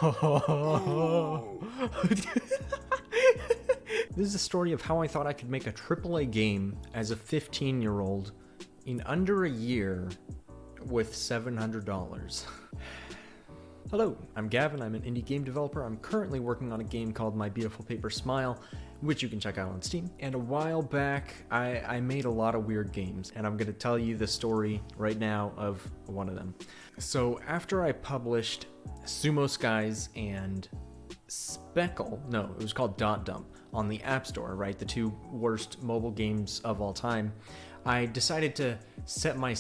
This is a story of how I thought I could make a AAA game as a 15-year-old in under a year with $700. Hello, I'm Gavin. I'm an indie game developer. I'm currently working on a game called My Beautiful Paper Smile, which you can check out on Steam. And a while back, I made a lot of weird games, and I'm going to tell you the story right now of one of them. So after I published Sumo Skies and Speckle, no, it was called Dot Dump, on the App Store, right? The two worst mobile games of all time. I decided to set my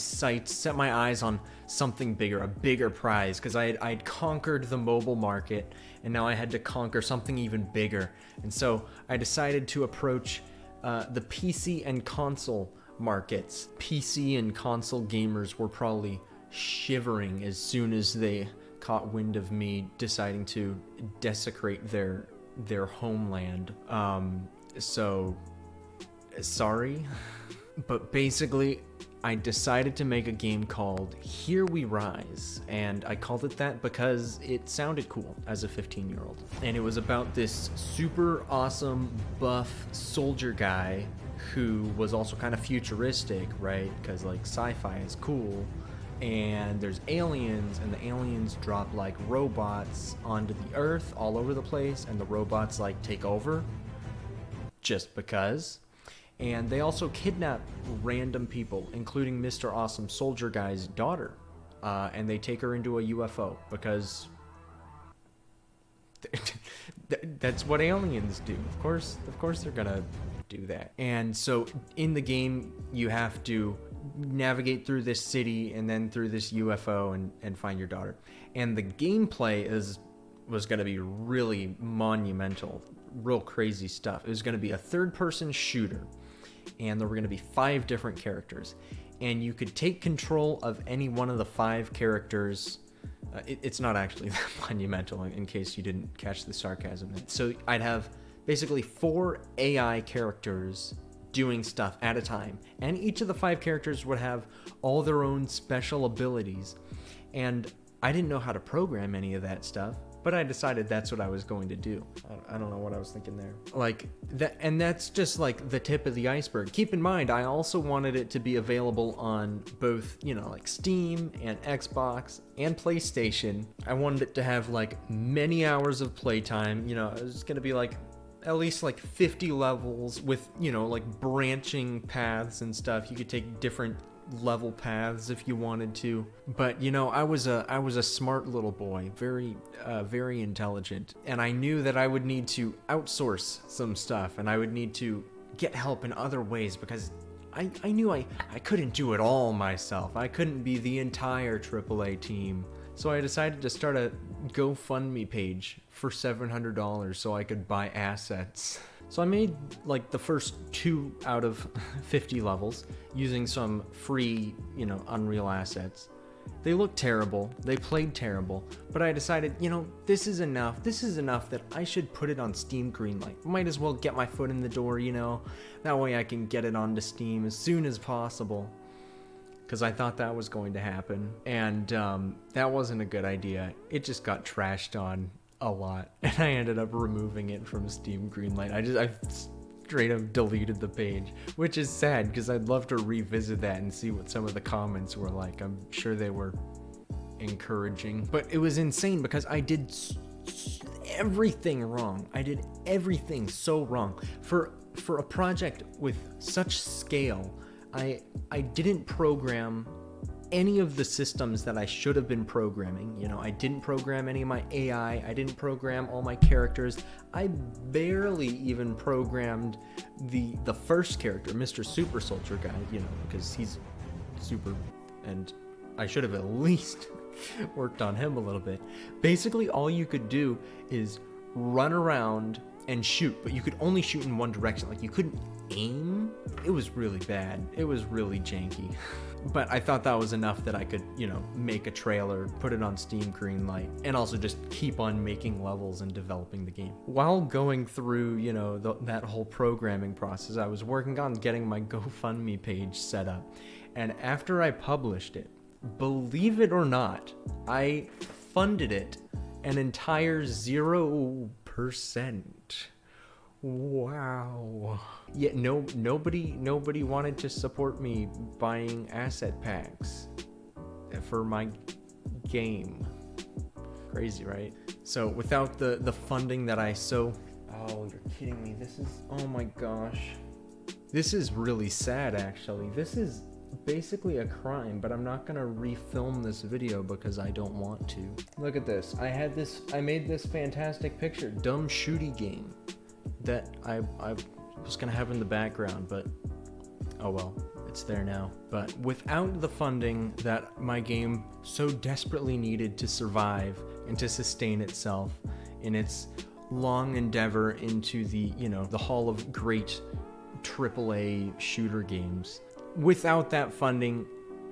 eyes on something bigger, a bigger prize, because I'd conquered the mobile market, and now I had to conquer something even bigger. And so I decided to approach the PC and console markets. PC and console gamers were probably shivering as soon as they caught wind of me deciding to desecrate their homeland. So sorry. But basically, I decided to make a game called Here We Rise, and I called it that because it sounded cool as a 15-year-old. And it was about this super awesome, buff soldier guy who was also kind of futuristic, right? Because, like, sci-fi is cool. And there's aliens, and the aliens drop, like, robots onto the Earth all over the place, and the robots, like, take over. Just because. And they also kidnap random people, including Mr. Awesome Soldier Guy's daughter. And they take her into a UFO because that's what aliens do. Of course they're gonna do that. And so in the game, you have to navigate through this city and then through this UFO and find your daughter. And the gameplay was gonna be really monumental, real crazy stuff. It was gonna be a third-person shooter. And there were going to be 5 different characters, and you could take control of any one of the 5 characters. It's not actually that monumental, in case you didn't catch the sarcasm. So I'd have basically 4 AI characters doing stuff at a time, and each of the 5 characters would have all their own special abilities. And I didn't know how to program any of that stuff, but I decided that's what I was going to do. I don't know what I was thinking there. Like that, and that's just like the tip of the iceberg. Keep in mind, I also wanted it to be available on both, like Steam and Xbox and PlayStation. I wanted it to have like many hours of playtime. It was gonna be like at least like 50 levels with, like branching paths and stuff. You could take different level paths if you wanted to, but I was a smart little boy, very intelligent, and I knew that I would need to outsource some stuff, and I would need to get help in other ways, because I knew I couldn't do it all myself. I couldn't be the entire AAA team. So I decided to start a GoFundMe page for $700 so I could buy assets. So I made like the first 2 out of 50 levels using some free, Unreal assets. They looked terrible, they played terrible, but I decided, this is enough. This is enough that I should put it on Steam Greenlight. Might as well get my foot in the door, That way I can get it onto Steam as soon as possible. Because I thought that was going to happen, and that wasn't a good idea. It just got trashed on a lot, and I ended up removing it from Steam Greenlight. I straight up deleted the page, which is sad because I'd love to revisit that and see what some of the comments were like. I'm sure they were encouraging, but it was insane because I did everything wrong. I did everything so wrong for a project with such scale. I didn't program any of the systems that I should have been programming. I didn't program any of my AI. I didn't program all my characters. I barely even programmed the first character, Mr. Super Soldier Guy, because he's super, and I should have at least worked on him a little bit. Basically, all you could do is run around and shoot, but you could only shoot in one direction. Like, you couldn't aim. It was really bad. It was really janky. But I thought that was enough that I could, make a trailer, put it on Steam Greenlight, and also just keep on making levels and developing the game. While going through, that whole programming process, I was working on getting my GoFundMe page set up. And after I published it, believe it or not, I funded it An entire 0%. Wow. Yeah, nobody wanted to support me buying asset packs for my game. Crazy, right? So without the funding that I so... Oh, you're kidding me. This is... Oh my gosh. This is really sad, actually. This is basically a crime, but I'm not gonna refilm this video because I don't want to. Look at this. I made this fantastic picture. Dumb shooty game that I was gonna have in the background, but oh well, it's there now. But without the funding that my game so desperately needed to survive and to sustain itself in its long endeavor into the, you know, the hall of great AAA shooter games, without that funding,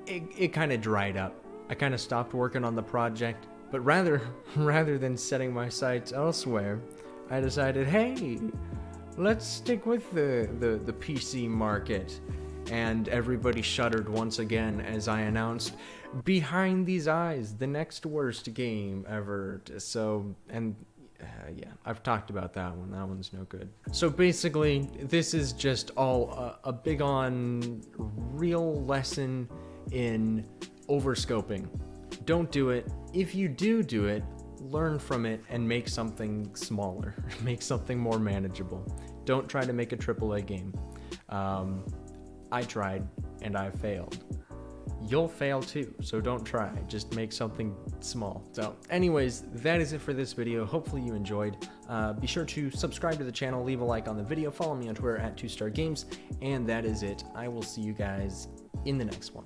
it kind of dried up. I kind of stopped working on the project, but rather than setting my sights elsewhere, I decided, hey, let's stick with the PC market. And everybody shuddered once again as I announced, Behind These Eyes, the next worst game ever. So, and yeah, I've talked about that one. That one's no good. So basically, this is just all a big on real lesson in overscoping. Don't do it. If you do it, learn from it and make something smaller. Make something more manageable. Don't try to make a AAA game. I tried and I failed. You'll fail too, so don't try. Just make something small. So anyways, that is it for this video. Hopefully you enjoyed. Be sure to subscribe to the channel, leave a like on the video, follow me on Twitter at 2stargames, and that is it. I will see you guys in the next one.